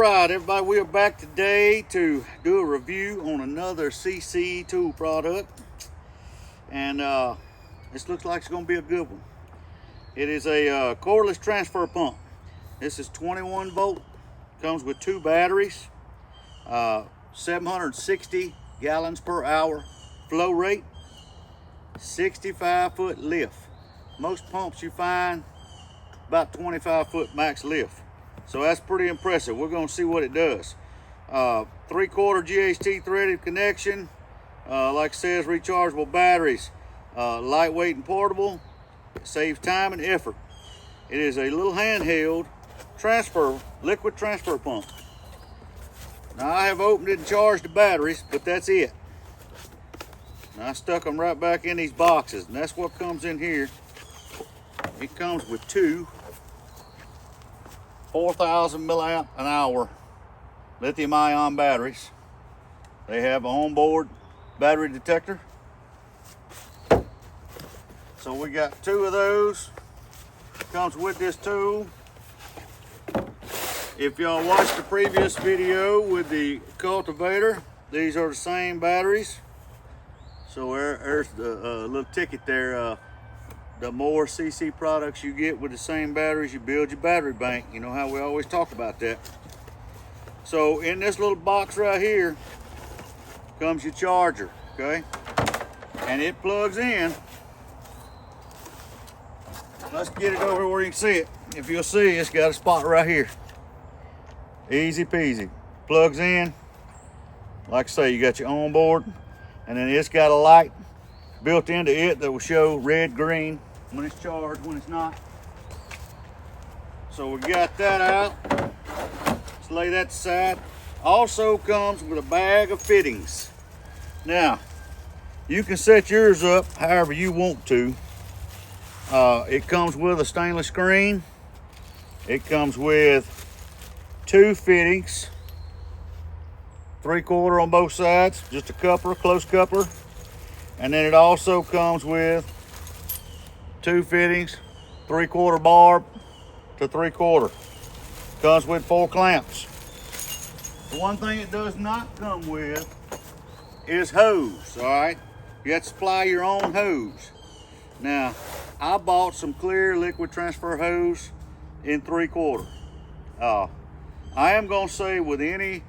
right, everybody, we are back today to do a review on another Seesii tool product, and this looks like it's going to be a good one. It is a cordless transfer pump. This is 21 volt, comes with 2 batteries, 760 gallons per hour flow rate, 65-foot lift. Most pumps you find about 25-foot max lift. So that's pretty impressive. We're going to see what it does. 3/4 GHT threaded connection. Like it says, rechargeable batteries. Lightweight and portable. It saves time and effort. It is a little handheld liquid transfer pump. Now I have opened it and charged the batteries, but that's it. Now I stuck them right back in these boxes, and that's what comes in here. It comes with 2 4,000 milliamp an hour lithium ion batteries. They have an onboard battery detector. So we got 2 of those. Comes with this tool. If y'all watched the previous video with the cultivator, these are the same batteries. So there's the little ticket there. The more Seesii products you get with the same batteries, you build your battery bank. You know how we always talk about that. So in this little box right here comes your charger, okay? And it plugs in. Let's get it over where you can see it. If you'll see, it's got a spot right here. Easy peasy. Plugs in. Like I say, you got your onboard, and then it's got a light built into it that will show red, green when it's charged, when it's not. So we got that out. Let's lay that aside. Also comes with a bag of fittings. Now, you can set yours up however you want to. It comes with a stainless screen. It comes with 2 fittings, 3/4 on both sides, just a coupler, close coupler. And then it also comes with 2 fittings, 3/4 barb to 3/4. Comes with 4 clamps. The one thing it does not come with is hose, all right? You have to supply your own hose. Now, I bought some clear liquid transfer hose in 3/4. I am gonna say with any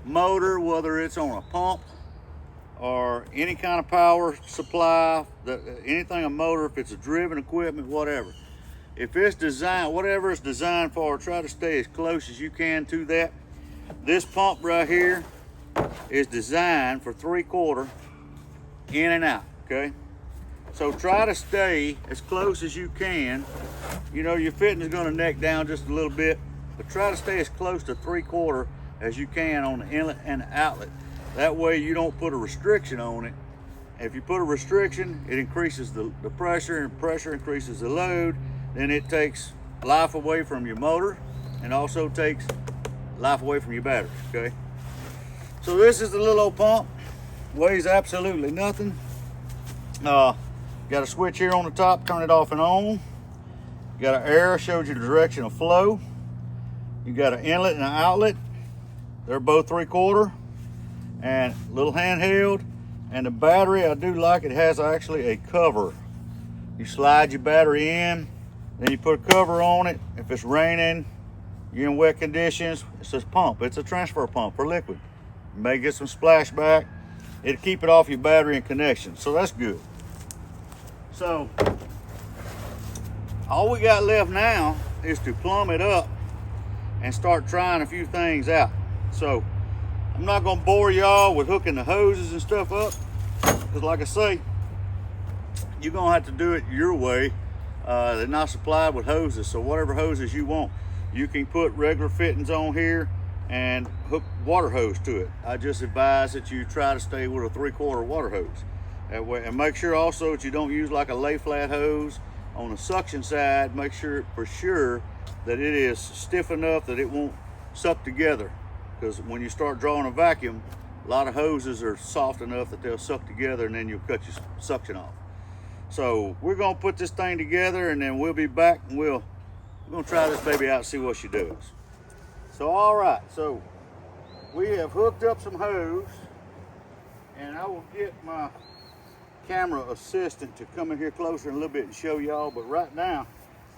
motor, whether it's on a pump or any kind of power supply, anything a motor, if it's a driven equipment, whatever. If it's designed, whatever it's designed for, try to stay as close as you can to that. This pump right here is designed for 3/4 in and out, okay? So try to stay as close as you can. You know, your fitting is gonna neck down just a little bit, but try to stay as close to 3/4 as you can on the inlet and the outlet. That way you don't put a restriction on it. If you put a restriction, it increases the pressure, and pressure increases the load. Then it takes life away from your motor and also takes life away from your battery, okay? So this is the little old pump. Weighs absolutely nothing. Got a switch here on the top, turn it off and on. You got an arrow, shows you the direction of flow. You got an inlet and an outlet. They're both 3/4. And little handheld. And the battery, I do like it has actually a cover. You slide your battery in, then you put a cover on it. If it's raining, you're in wet conditions, it's a pump. It's a transfer pump for liquid. You may get some splashback. It'll keep it off your battery and connection, so that's good. So all we got left now is to plumb it up and start trying a few things out. So I'm not gonna bore y'all with hooking the hoses and stuff up, because like I say, you're gonna have to do it your way. They're not supplied with hoses, so whatever hoses you want, you can put regular fittings on here and hook water hose to it. I just advise that you try to stay with a 3/4 water hose. That way, and make sure also that you don't use like a lay flat hose. On the suction side, make sure for sure that it is stiff enough that it won't suck together. Because when you start drawing a vacuum, a lot of hoses are soft enough that they'll suck together, and then you'll cut your suction off. So we're gonna put this thing together, and then we'll be back, and we're gonna try this baby out and see what she does. So all right, so we have hooked up some hose, and I will get my camera assistant to come in here closer in a little bit and show y'all, but right now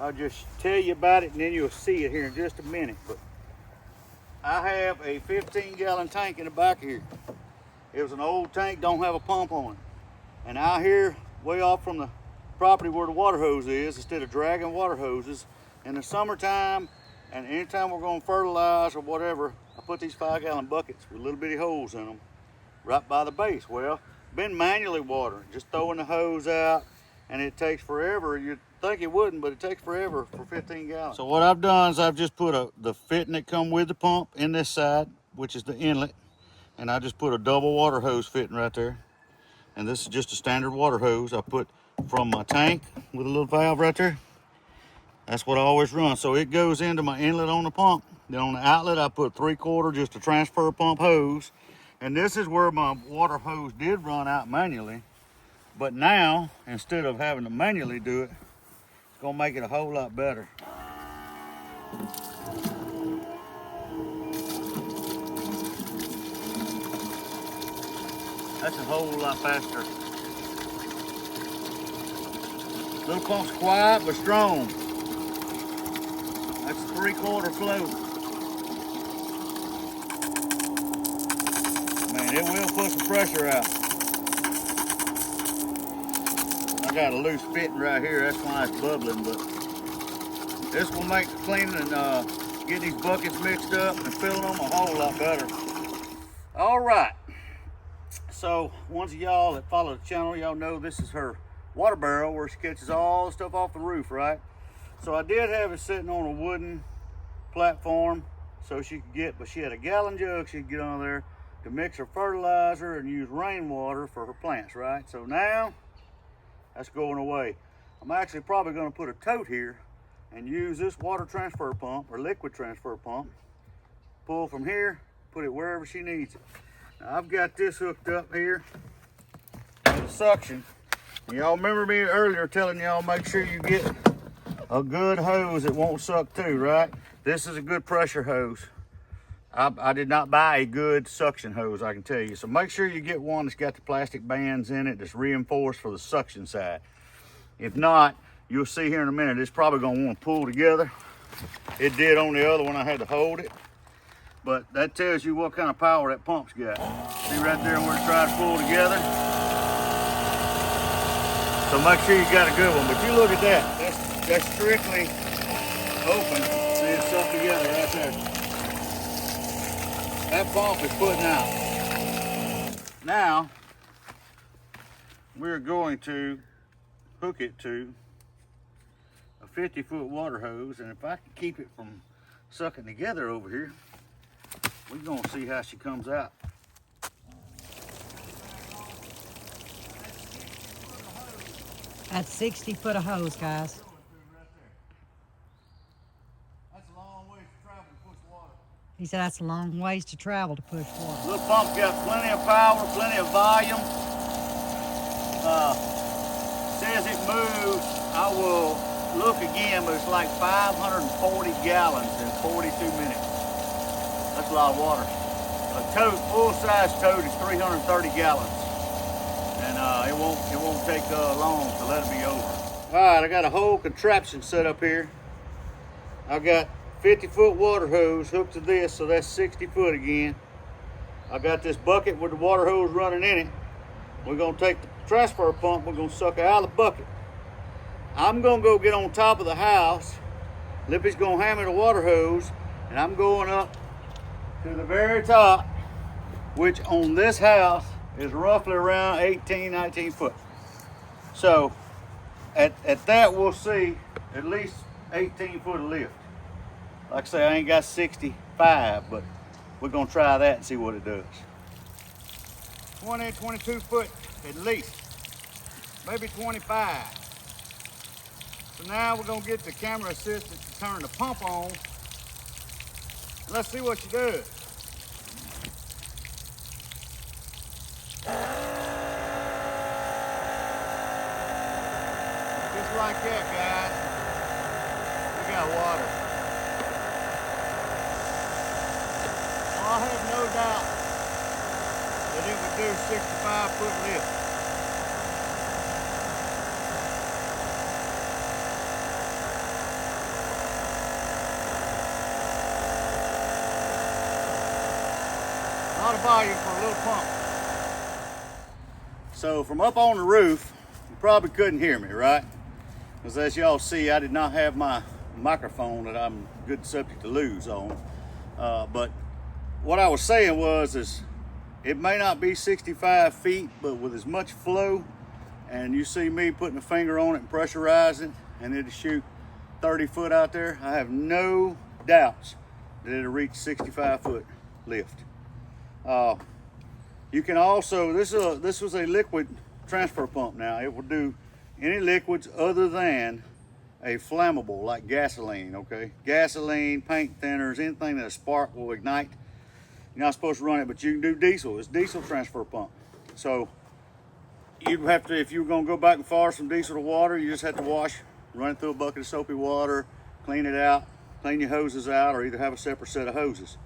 I'll just tell you about it and then you'll see it here in just a minute. But I have a 15-gallon tank in the back here. It was an old tank, don't have a pump on it. And out here, way off from the property where the water hose is, instead of dragging water hoses, in the summertime and anytime we're gonna fertilize or whatever, I put these 5-gallon buckets with little bitty holes in them right by the base. Well, been manually watering, just throwing the hose out, and it takes forever. You'd think it wouldn't, but it takes forever for 15 gallons. So what I've done is I've just put the fitting that come with the pump in this side, which is the inlet, and I just put a double water hose fitting right there. And this is just a standard water hose I put from my tank with a little valve right there. That's what I always run. So it goes into my inlet on the pump. Then on the outlet, I put 3/4, just a transfer pump hose. And this is where my water hose did run out manually. But now, instead of having to manually do it, it's gonna make it a whole lot better. That's a whole lot faster. Little pump's quiet but strong. That's a 3/4 flow. Man, it will put some pressure out. I got a loose fitting right here, that's why it's bubbling, but this will make cleaning and getting these buckets mixed up and filling them a whole lot better. All right. So, ones of y'all that follow the channel, y'all know this is her water barrel where she catches all the stuff off the roof, right? So I did have it sitting on a wooden platform so she could get, but she had a gallon jug she could get on there to mix her fertilizer and use rainwater for her plants, right? So now, that's going away. I'm actually probably gonna put a tote here and use this water transfer pump or liquid transfer pump, pull from here, put it wherever she needs it. Now, I've got this hooked up here with a suction. Y'all remember me earlier telling y'all make sure you get a good hose that won't suck too, right? This is a good pressure hose. I did not buy a good suction hose, I can tell you. So make sure you get one that's got the plastic bands in it that's reinforced for the suction side. If not, you'll see here in a minute, it's probably gonna want to pull together. It did on the other one, I had to hold it. But that tells you what kind of power that pump's got. See right there where it's trying to pull together? So make sure you got a good one. But you look at that, that's strictly open. See, it's stuck together right there. That pump is putting out. Now, we're going to hook it to a 50-foot water hose, and if I can keep it from sucking together over here, we're gonna see how she comes out. That's 60 foot of hose, guys. That's a long ways to travel to push water. He said that's a long ways to travel to push water. Little pump's got plenty of power, plenty of volume. Says it moves. I will look again, but it's like 540 gallons in 42 minutes. That's a lot of water. A tote, full-size tote is 330 gallons. And it won't take long to let it be over. All right, I got a whole contraption set up here. I've got 50-foot water hose hooked to this, so that's 60 foot again. I got this bucket with the water hose running in it. We're gonna take the transfer pump, we're gonna suck it out of the bucket. I'm gonna go get on top of the house. Lippy's gonna hand me the water hose, and I'm going up to the very top, which on this house is roughly around 18, 19 foot. So at that, we'll see at least 18 foot of lift. Like I say, I ain't got 65, but we're gonna try that and see what it does. 20, 22 foot at least, maybe 25. So now we're gonna get the camera assistant to turn the pump on. Let's see what she does. Just like that, guys. We got water. have no doubt that it would do 65-foot lift. A lot of volume for a little pump. So from up on the roof, you probably couldn't hear me, right? Because as y'all see, I did not have my microphone that I'm good subject to lose on. But what I was saying is it may not be 65 feet, but with as much flow, and you see me putting a finger on it and pressurizing, and it'll shoot 30 foot out there, I have no doubts that it'll reach 65-foot lift. You can also, this was a liquid transfer pump now. It will do any liquids other than a flammable like gasoline, okay? Gasoline, paint thinners, anything that a spark will ignite. You're not supposed to run it, but you can do diesel. It's diesel transfer pump. So you'd have to, if you were gonna go back and forth from diesel to water, you just have to wash, run it through a bucket of soapy water, clean it out, clean your hoses out, or either have a separate set of hoses.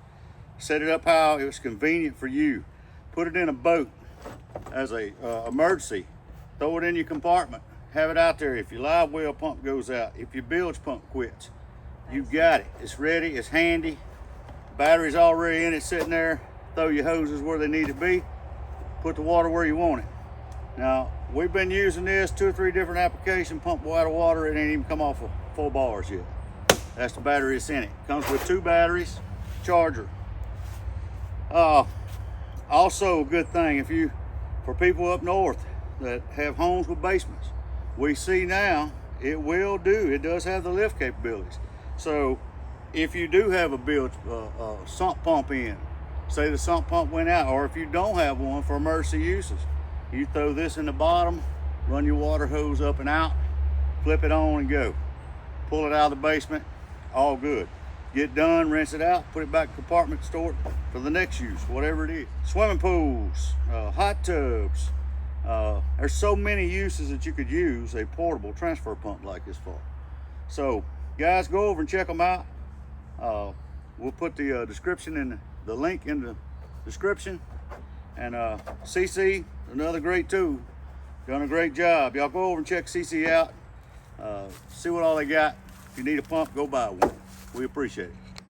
Set it up how it was convenient for you. Put it in a boat as a emergency. Throw it in your compartment. Have it out there. If your live well pump goes out, if your bilge pump quits, you got it. It's ready, it's handy. Battery's already in it, sitting there. Throw your hoses where they need to be. Put the water where you want it. Now, we've been using this 2 or 3 different applications, pump out of water. It ain't even come off of 4 bars yet. That's the battery that's in it. Comes with 2 batteries, charger. Also a good thing for people up north that have homes with basements, we see now it does have the lift capabilities. So if you do have a sump pump in, say the sump pump went out, or if you don't have one for emergency uses, you throw this in the bottom, run your water hose up and out, flip it on and go. Pull it out of the basement, all good. Get done, rinse it out, put it back in the compartment, store it for the next use, whatever it is. Swimming pools, hot tubs. There's so many uses that you could use a portable transfer pump like this for. So guys, go over and check them out. We'll put the description in the link in the description. And Seesii, another great tool, done a great job. Y'all go over and check Seesii out. See what all they got. If you need a pump, go buy one. We appreciate it.